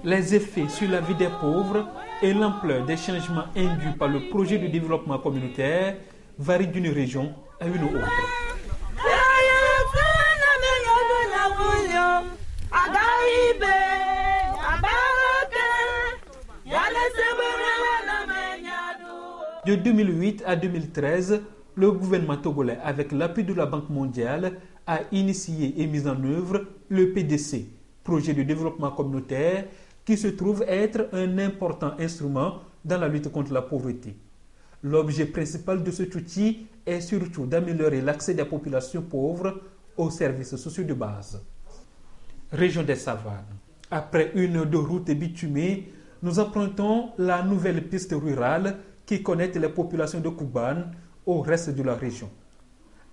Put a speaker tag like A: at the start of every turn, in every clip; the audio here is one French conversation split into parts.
A: Les effets sur la vie des pauvres et l'ampleur des changements induits par le projet de développement communautaire varient d'une région à une autre. De 2008 à 2013, le gouvernement togolais, avec l'appui de la Banque mondiale, a initié et mis en œuvre le PDC, Projet de développement communautaire, qui se trouve être un important instrument dans la lutte contre la pauvreté. L'objet principal de cet outil est surtout d'améliorer l'accès des populations pauvres aux services sociaux de base. Région des Savanes. Après une heure de route bitumée, nous empruntons la nouvelle piste rurale qui connecte les populations de Koubane au reste de la région.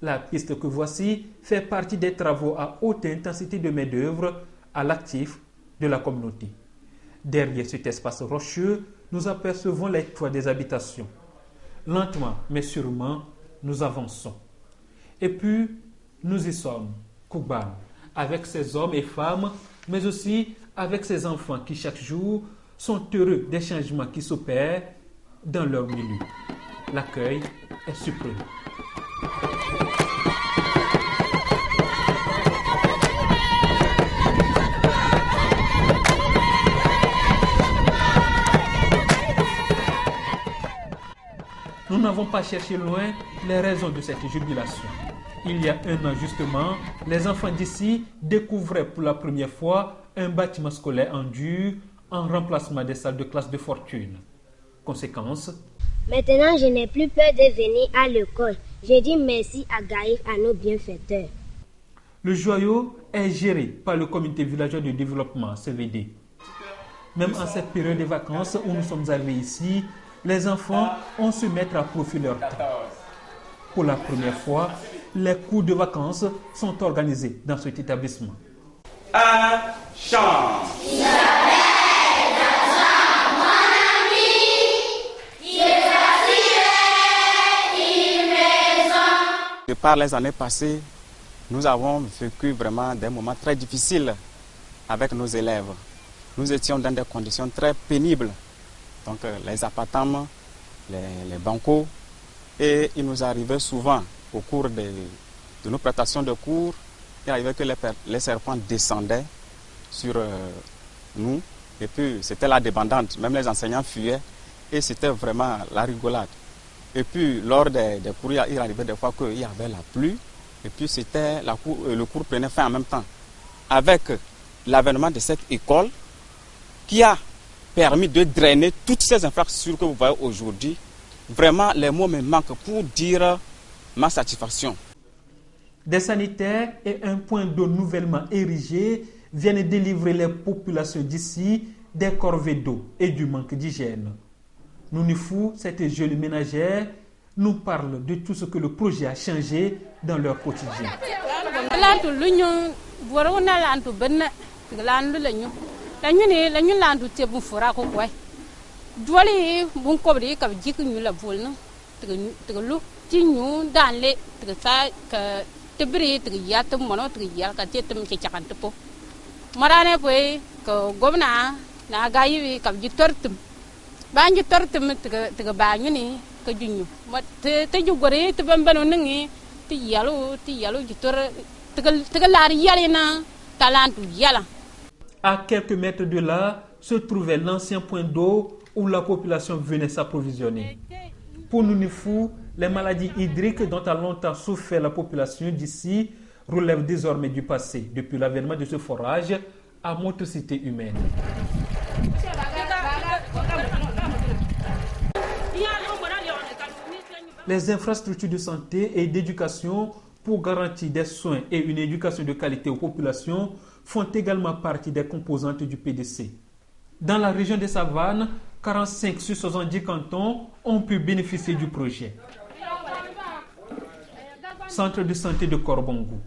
A: La piste que voici fait partie des travaux à haute intensité de main-d'œuvre à l'actif de la communauté. Derrière cet espace rocheux, nous apercevons les toits des habitations. Lentement mais sûrement, nous avançons. Et puis, nous y sommes, Koubane, avec ses hommes et femmes, mais aussi avec ses enfants qui chaque jour sont heureux des changements qui s'opèrent dans leur milieu. L'accueil est surprenant. Nous n'avons pas cherché loin les raisons de cette jubilation. Il y a un an justement, les enfants d'ici découvraient pour la première fois un bâtiment scolaire en dur en remplacement des salles de classe de fortune. Conséquence,
B: maintenant je n'ai plus peur de venir à l'école. Je dis merci à Gaïf, à nos bienfaiteurs.
A: Le joyau est géré par le comité villageois de développement, CVD. Même en cette période de vacances où nous sommes arrivés ici, les enfants ont su mettre à profit leur temps. Pour la première fois, les cours de vacances sont organisés dans cet établissement.
C: Un chant.
D: Par les années passées, nous avons vécu vraiment des moments très difficiles avec nos élèves. Nous étions dans des conditions très pénibles. Donc les appartements, les bancos, et il nous arrivait souvent au cours de nos prestations de cours, il arrivait que les serpents descendaient sur nous, et puis c'était la débandante, même les enseignants fuyaient, et c'était vraiment la rigolade. Et puis lors des cours, il arrivait des fois qu'il y avait la pluie, et puis le cours prenait fin en même temps. Avec l'avènement de cette école, qui a permis de drainer toutes ces infrastructures que vous voyez aujourd'hui, vraiment les mots me manquent pour dire ma satisfaction.
A: Des sanitaires et un point d'eau nouvellement érigé viennent délivrer les populations d'ici des corvées d'eau et du manque d'hygiène. Nounifou, cette jeune ménagère, nous parle de tout ce que le projet a changé dans leur quotidien. À quelques mètres de là se trouvait l'ancien point d'eau où la population venait s'approvisionner. Pour Nounifou, les maladies hydriques dont a longtemps souffert la population d'ici relèvent désormais du passé, depuis l'avènement de ce forage à motricité humaine. Les infrastructures de santé et d'éducation pour garantir des soins et une éducation de qualité aux populations font également partie des composantes du PDC. Dans la région des Savanes, 45 sur 70 cantons ont pu bénéficier du projet. Centre de santé de Korbongou.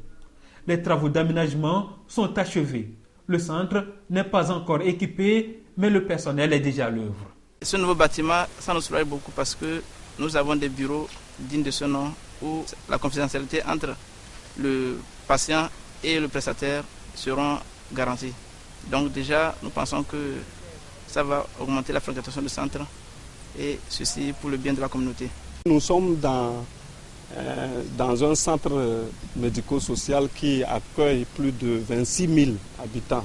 A: Les travaux d'aménagement sont achevés. Le centre n'est pas encore équipé, mais le personnel est déjà à l'œuvre.
E: Ce nouveau bâtiment, ça nous soulage beaucoup parce que nous avons des bureaux dignes de ce nom où la confidentialité entre le patient et le prestataire seront garanties. Donc déjà, nous pensons que ça va augmenter la fréquentation du centre et ceci pour le bien de la communauté.
F: Nous sommes dans un centre médico-social qui accueille plus de 26 000 habitants.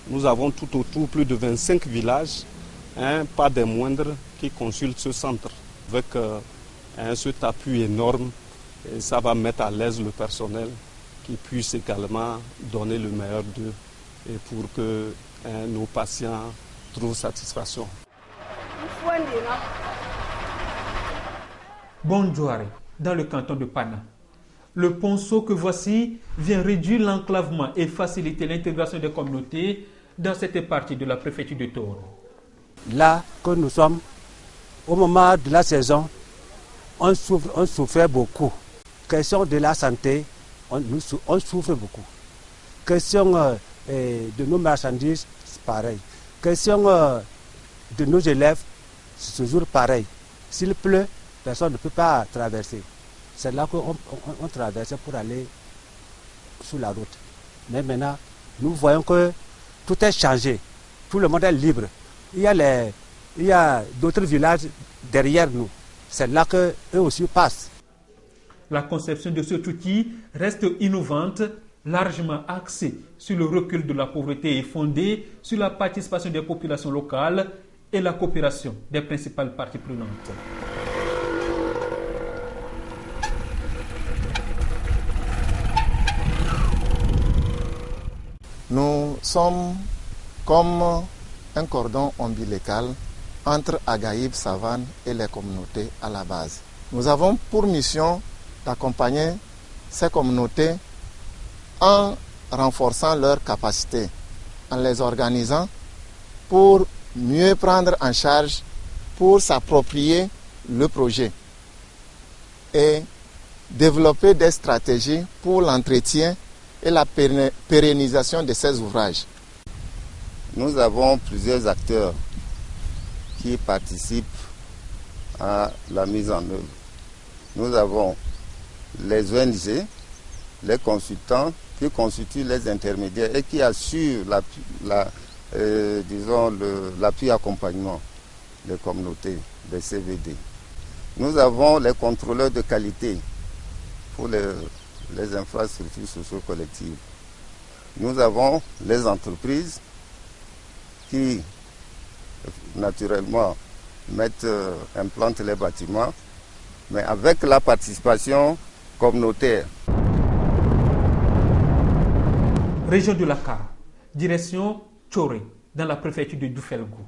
F: Nous avons tout autour plus de 25 villages, pas des moindres, qui consultent ce centre avec cet appui énorme. Et ça va mettre à l'aise le personnel qui puisse également donner le meilleur d'eux et pour que nos patients trouvent satisfaction.
A: Bonjour, dans le canton de Pana. Le ponceau que voici vient réduire l'enclavement et faciliter l'intégration des communautés dans cette partie de la préfecture de Toro.
G: Là que nous sommes, au moment de la saison, on souffrait beaucoup. Question de la santé, on souffre beaucoup. Question de nos marchandises, c'est pareil. Question de nos élèves, c'est toujours pareil. S'il pleut, personne ne peut pas traverser. C'est là qu'on traversait pour aller sur la route. Mais maintenant, nous voyons que tout est changé. Tout le monde est libre. Il y a d'autres villages derrière nous. C'est là qu'eux aussi passent.
A: La conception de cet outil reste innovante, largement axée sur le recul de la pauvreté et fondée sur la participation des populations locales et la coopération des principales parties prenantes.
H: Nous sommes comme un cordon ombilical entre Agaïb, Savane et les communautés à la base. Nous avons pour mission d'accompagner ces communautés en renforçant leurs capacités, en les organisant pour mieux prendre en charge, pour s'approprier le projet et développer des stratégies pour l'entretien et la pérennisation de ces ouvrages.
I: Nous avons plusieurs acteurs qui participent à la mise en œuvre. Nous avons les ONG, les consultants qui constituent les intermédiaires et qui assurent l'appui accompagnement des communautés, des CVD. Nous avons les contrôleurs de qualité pour les infrastructures socio-collectives. Nous avons les entreprises qui, naturellement, implantent les bâtiments, mais avec la participation communautaire.
A: Région de Lakar, direction Tchoré, dans la préfecture de Doufelgou.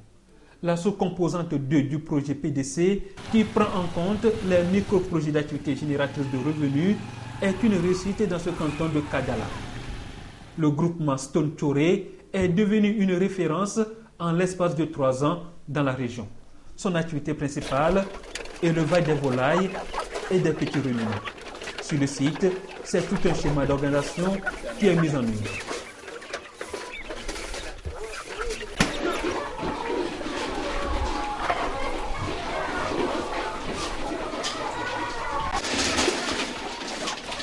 A: La sous-composante 2 du projet PDC, qui prend en compte les micro-projets d'activité génératrices de revenus, est une réussite dans ce canton de Kadala. Le groupement Stone Tchoré est devenu une référence en l'espace de 3 ans dans la région. Son activité principale est l'élevage des volailles et des petits ruminants. Sur le site, c'est tout un schéma d'organisation qui est mis en œuvre.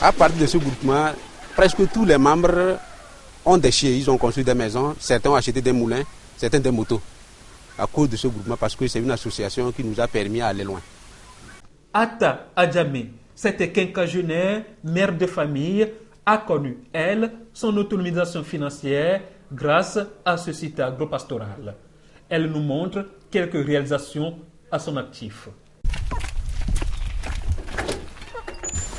G: À partir de ce groupement, presque tous les membres ont des chiens, ils ont construit des maisons, certains ont acheté des moulins, certains des motos. À cause de ce groupement, parce que c'est une association qui nous a permis d'aller loin.
A: Atta Adjamé, cette quinquagénaire, mère de famille, a connu, elle, son autonomisation financière grâce à ce site agropastoral. Elle nous montre quelques réalisations à son actif.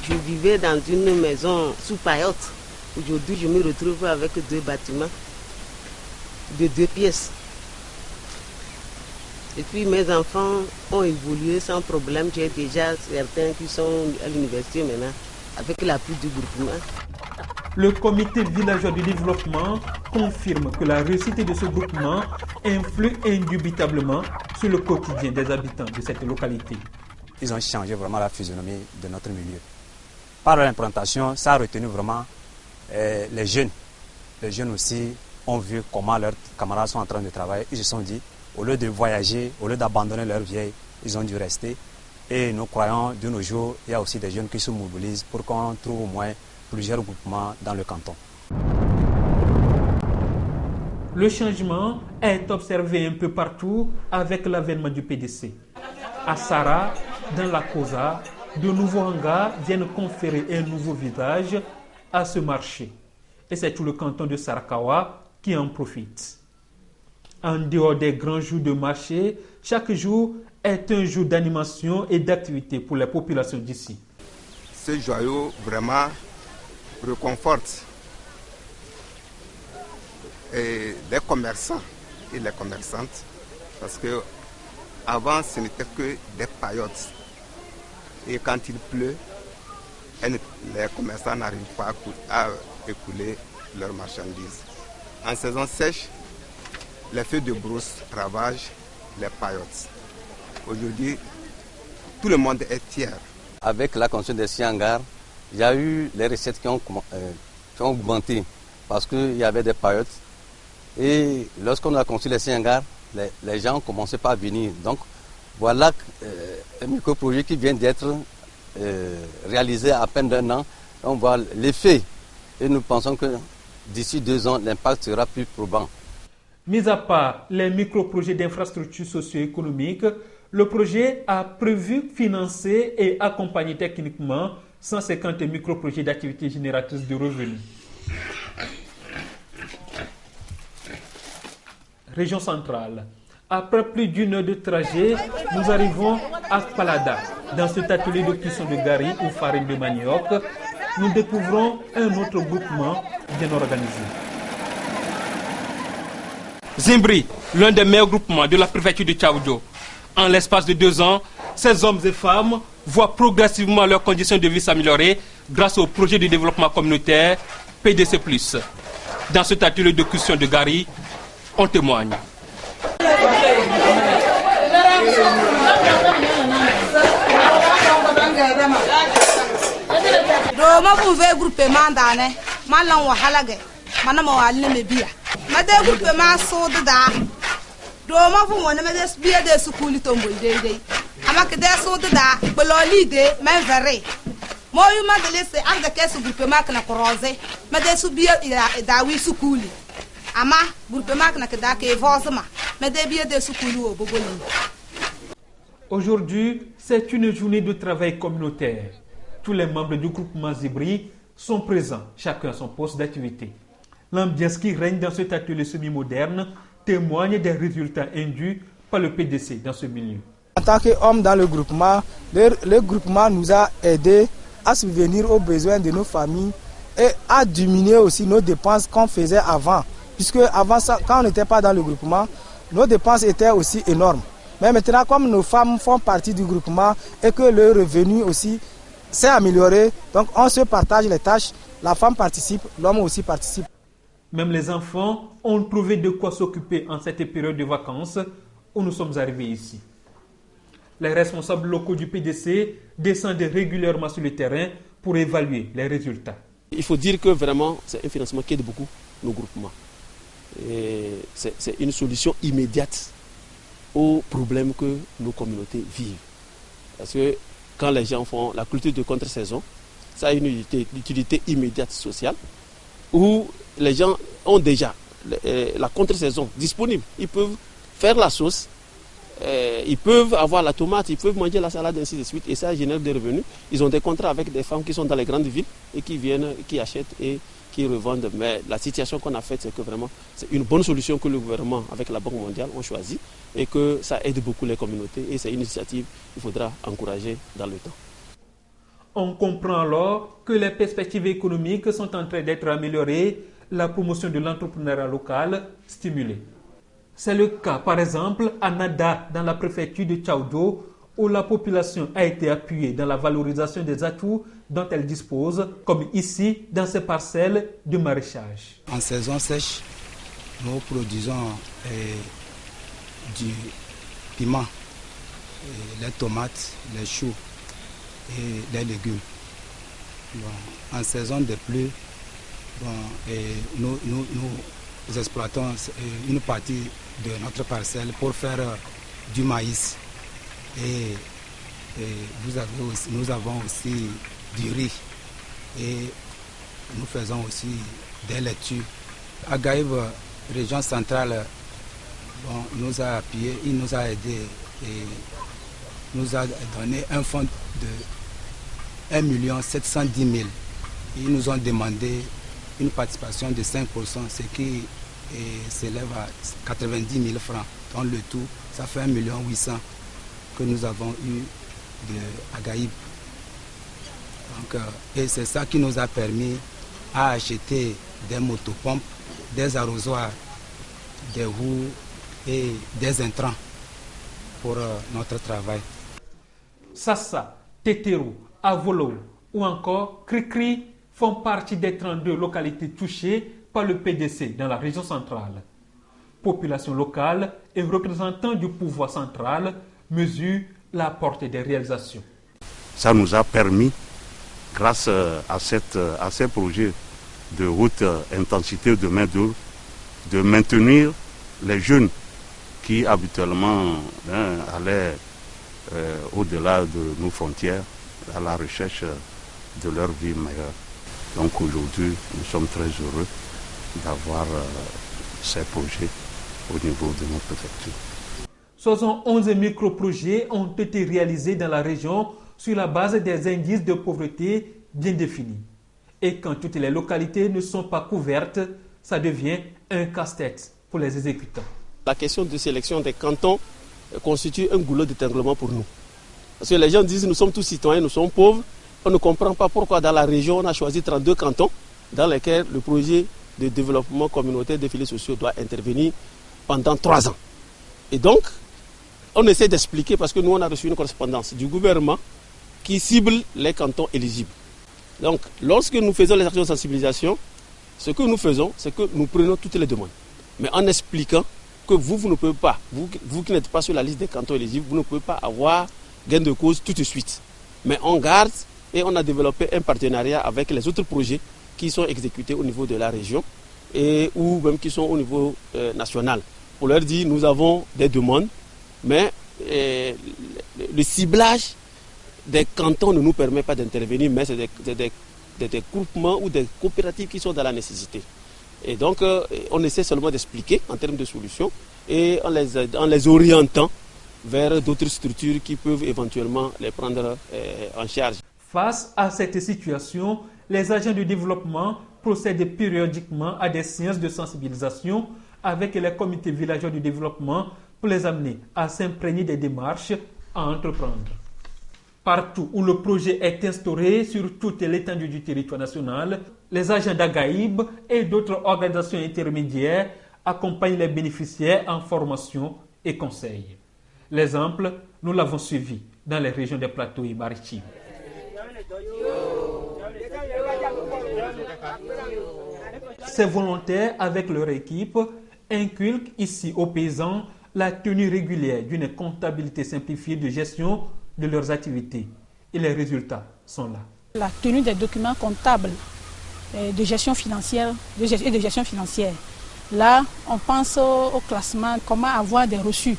J: Je vivais dans une maison sous paillotte. Aujourd'hui, je me retrouve avec 2 bâtiments de 2 pièces. Et puis mes enfants ont évolué sans problème. J'ai déjà certains qui sont à l'université maintenant, avec l'appui du groupement.
A: Le comité villageois de développement confirme que la réussite de ce groupement influe indubitablement sur le quotidien des habitants de cette localité.
K: Ils ont changé vraiment la physionomie de notre milieu. Par l'implantation, ça a retenu vraiment les jeunes. Les jeunes aussi ont vu comment leurs camarades sont en train de travailler. Ils se sont dit, au lieu de voyager, au lieu d'abandonner leur vieille, ils ont dû rester. Et nous croyons, de nos jours, il y a aussi des jeunes qui se mobilisent pour qu'on trouve au moins plusieurs groupements dans le canton.
A: Le changement est observé un peu partout avec l'avènement du PDC. À Sara, dans la Kosa, de nouveaux hangars viennent conférer un nouveau visage à ce marché. Et c'est tout le canton de Sarakawa qui en profite. En dehors des grands jours de marché, chaque jour est un jour d'animation et d'activité pour les populations d'ici.
L: Ce joyau vraiment réconforte les commerçants et les commerçantes, parce que avant ce n'était que des paillotes, et quand il pleut, les commerçants n'arrivent pas à écouler leurs marchandises. En saison sèche, les feux de brousse ravagent les paillotes. Aujourd'hui, tout le monde est fier.
M: Avec la construction des 6 hangars, il y a eu les recettes qui ont augmenté parce qu'il y avait des paillotes. Et lorsqu'on a construit les 6 hangars, les gens commençaient pas à venir. Donc voilà un micro-projet qui vient d'être réalisé à peine d'un an. On voit l'effet et nous pensons que d'ici 2 ans, l'impact sera plus probant.
A: Mis à part les micro-projets d'infrastructures socio-économiques, le projet a prévu financer et accompagner techniquement 150 micro-projets d'activités génératrices de revenus. Région centrale. Après plus d'1 heure de trajet, nous arrivons à Palada. Dans cet atelier de cuisson de gari ou farine de manioc, nous découvrons un autre groupement bien organisé.
N: Zimbri, l'un des meilleurs groupements de la préfecture de Tchaoudjo. En l'espace de 2 ans, ces hommes et femmes voient progressivement leurs conditions de vie s'améliorer grâce au projet de développement communautaire PDC+. Dans cet atelier de cuisson de gari, on témoigne.
O: Doma fu wona me des biya de sukuli tombol dey amaka de so da bololi de men verre mo yu ma de lese anga kesu groupe mak na croiser me de su biya da wi sukuli ama groupe mak na da ke vozma me de biya de sukuli o bogoli.
A: Aujourd'hui, c'est une journée de travail communautaire. Tous les membres du groupement Zibri sont présents, chacun à son poste d'activité. L'ambiance qui règne dans cet atelier semi-moderne témoigne des résultats induits par le PDC dans ce milieu.
P: En tant qu'homme dans le groupement nous a aidés à subvenir aux besoins de nos familles et à diminuer aussi nos dépenses qu'on faisait avant. Puisque avant ça, quand on n'était pas dans le groupement, nos dépenses étaient aussi énormes. Mais maintenant, comme nos femmes font partie du groupement et que le revenu aussi s'est amélioré, donc on se partage les tâches, la femme participe, l'homme aussi participe.
A: Même les enfants ont trouvé de quoi s'occuper en cette période de vacances où nous sommes arrivés ici. Les responsables locaux du PDC descendent régulièrement sur le terrain pour évaluer les résultats.
Q: Il faut dire que vraiment, c'est un financement qui aide beaucoup nos groupements. C'est une solution immédiate aux problèmes que nos communautés vivent. Parce que quand les gens font la culture de contre-saison, ça a une utilité immédiate sociale où les gens ont déjà la contre-saison disponible. Ils peuvent faire la sauce, ils peuvent avoir la tomate, ils peuvent manger la salade, ainsi de suite. Et ça génère des revenus. Ils ont des contrats avec des femmes qui sont dans les grandes villes et qui viennent, qui achètent et qui revendent. Mais la situation qu'on a faite, c'est que vraiment, c'est une bonne solution que le gouvernement, avec la Banque mondiale, ont choisi et que ça aide beaucoup les communautés. Et c'est une initiative qu'il faudra encourager dans le temps.
A: On comprend alors que les perspectives économiques sont en train d'être améliorées, la promotion de l'entrepreneuriat local stimulée. C'est le cas, par exemple, à Nada, dans la préfecture de Tchaoudjo, où la population a été appuyée dans la valorisation des atouts dont elle dispose, comme ici, dans ces parcelles de maraîchage.
R: En saison sèche, nous produisons du piment, les tomates, les choux et les légumes. Bon, en saison de pluie, nous exploitons une partie de notre parcelle pour faire du maïs. Et nous avons aussi du riz et nous faisons aussi des laitues. À Gaïb, région centrale nous a appuyé, il nous a aidé et nous a donné un fonds de 1 710 000. Ils nous ont demandé une participation de 5%, ce qui s'élève à 90 000 francs. Dans le tout, ça fait 1 800 000 que nous avons eu à Gaïb. Donc, et c'est ça qui nous a permis à acheter des motopompes, des arrosoirs, des roues et des intrants pour notre travail.
A: Sassa, Tétérou, Avolo ou encore Cricri font partie des 32 localités touchées par le PDC dans la région centrale. Population locale et représentants du pouvoir central mesurent la portée des réalisations.
S: Ça nous a permis, grâce à ces projets de haute intensité de main-d'œuvre, de maintenir les jeunes qui habituellement allaient au-delà de nos frontières à la recherche de leur vie meilleure. Donc aujourd'hui, nous sommes très heureux d'avoir ces projets au niveau de notre préfecture.
A: 71 micro-projets ont été réalisés dans la région sur la base des indices de pauvreté bien définis. Et quand toutes les localités ne sont pas couvertes, ça devient un casse-tête pour les exécutants.
Q: La question de sélection des cantons constitue un goulot d'étranglement pour nous. Parce que les gens disent nous sommes tous citoyens, nous sommes pauvres. On ne comprend pas pourquoi dans la région on a choisi 32 cantons dans lesquels le projet de développement communautaire des filets sociaux doit intervenir pendant 3 ans. Et donc, on essaie d'expliquer parce que nous on a reçu une correspondance du gouvernement qui cible les cantons éligibles. Donc, lorsque nous faisons les actions de sensibilisation, ce que nous faisons, c'est que nous prenons toutes les demandes. Mais en expliquant que vous ne pouvez pas, vous qui n'êtes pas sur la liste des cantons éligibles, vous ne pouvez pas avoir gain de cause tout de suite. Mais on garde et on a développé un partenariat avec les autres projets qui sont exécutés au niveau de la région ou même qui sont au niveau national. Pour leur dire, nous avons des demandes, mais le ciblage des cantons ne nous permet pas d'intervenir, mais c'est des groupements ou des coopératives qui sont dans la nécessité. Et donc, on essaie seulement d'expliquer en termes de solutions et en les orientant vers d'autres structures qui peuvent éventuellement les prendre en charge.
A: Face à cette situation, les agents de développement procèdent périodiquement à des séances de sensibilisation avec les comités villageois de développement pour les amener à s'imprégner des démarches à entreprendre. Partout où le projet est instauré sur toute l'étendue du territoire national, les agents d'Agaïb et d'autres organisations intermédiaires accompagnent les bénéficiaires en formation et conseils. L'exemple, nous l'avons suivi dans les régions des plateaux et maritimes. Ces volontaires, avec leur équipe, inculquent ici aux paysans la tenue régulière d'une comptabilité simplifiée de gestion de leurs activités. Et les résultats sont là.
T: La tenue des documents comptables de gestion financière et de gestion financière. Là, on pense au classement, comment avoir des reçus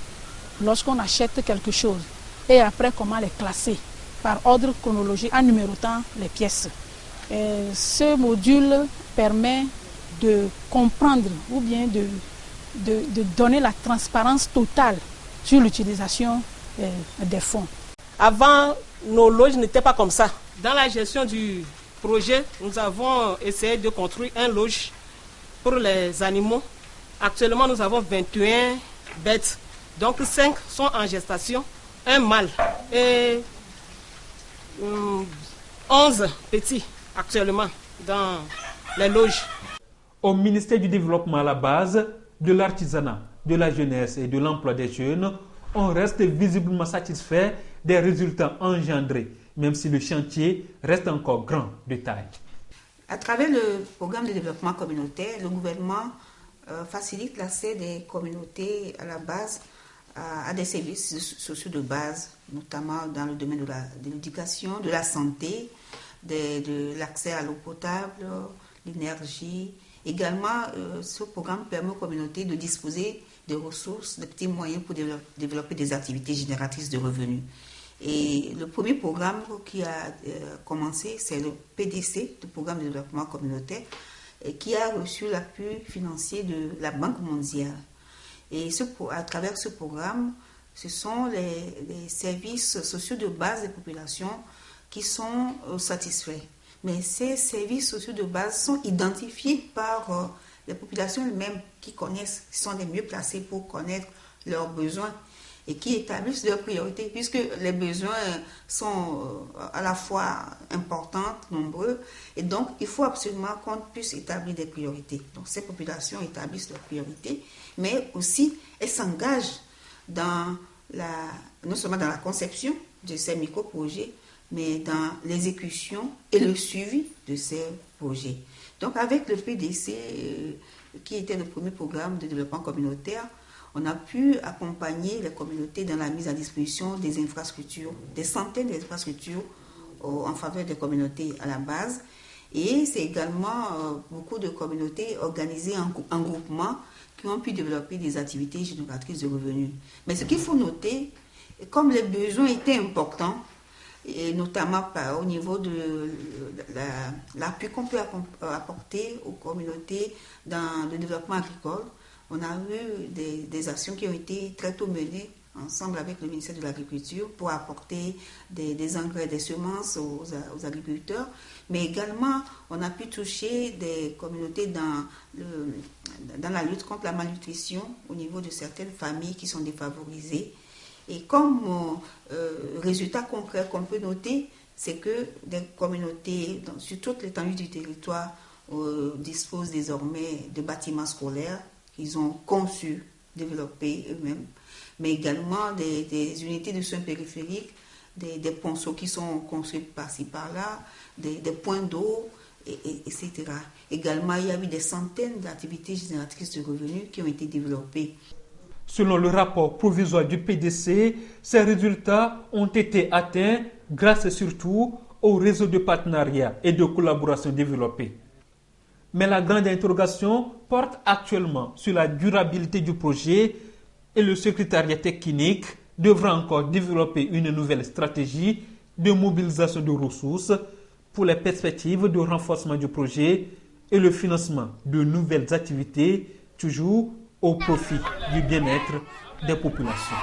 T: lorsqu'on achète quelque chose. Et après, comment les classer par ordre chronologique en numérotant les pièces. Ce module permet de comprendre ou bien de donner la transparence totale sur l'utilisation des fonds.
J: Avant, nos loges n'étaient pas comme ça. Dans la gestion du projet, nous avons essayé de construire un loge pour les animaux. Actuellement, nous avons 21 bêtes. Donc 5 sont en gestation, un mâle et 11 petits actuellement dans les loges.
A: Au ministère du Développement à la base, de l'artisanat, de la jeunesse et de l'emploi des jeunes, on reste visiblement satisfait des résultats engendrés, même si le chantier reste encore grand de taille.
U: À travers le programme de développement communautaire, le gouvernement facilite l'accès des communautés à la base à des services sociaux de base, notamment dans le domaine de l'éducation, de la santé, de l'accès à l'eau potable, l'énergie. Également, ce programme permet aux communautés de disposer de ressources, de petits moyens pour développer des activités génératrices de revenus. Et le premier programme qui a commencé, c'est le PDC, le programme de développement communautaire, qui a reçu l'appui financier de la Banque mondiale. Et à travers ce programme, ce sont les services sociaux de base des populations qui sont satisfaits. Mais ces services sociaux de base sont identifiés par les populations elles-mêmes qui connaissent, qui sont les mieux placées pour connaître leurs besoins et qui établissent leurs priorités, puisque les besoins sont à la fois importants, nombreux, et donc il faut absolument qu'on puisse établir des priorités. Donc ces populations établissent leurs priorités, mais aussi elles s'engagent non seulement dans la conception de ces micro-projets, mais dans l'exécution et le suivi de ces projets. Donc avec le PDC, qui était le premier programme de développement communautaire, on a pu accompagner les communautés dans la mise à disposition des infrastructures, des centaines d'infrastructures en faveur des communautés à la base. Et c'est également beaucoup de communautés organisées en groupement qui ont pu développer des activités génératrices de revenus. Mais ce qu'il faut noter, comme les besoins étaient importants, et notamment au niveau de l'appui qu'on peut apporter aux communautés dans le développement agricole, on a eu des actions qui ont été très tôt menées ensemble avec le ministère de l'Agriculture pour apporter des engrais, des semences aux agriculteurs, mais également on a pu toucher des communautés dans la lutte contre la malnutrition au niveau de certaines familles qui sont défavorisées. Et comme résultat concret qu'on peut noter, c'est que des communautés sur toute l'étendue du territoire disposent désormais de bâtiments scolaires qu'ils ont conçus, développés eux-mêmes, mais également des unités de soins périphériques, des ponceaux qui sont construits par-ci par-là, des points d'eau, etc. Également, il y a eu des centaines d'activités génératrices de revenus qui ont été développées.
A: Selon le rapport provisoire du PDC, ces résultats ont été atteints grâce surtout au réseau de partenariats et de collaboration développés. Mais la grande interrogation porte actuellement sur la durabilité du projet et le secrétariat technique devra encore développer une nouvelle stratégie de mobilisation de ressources pour les perspectives de renforcement du projet et le financement de nouvelles activités, toujours au profit du bien-être des populations.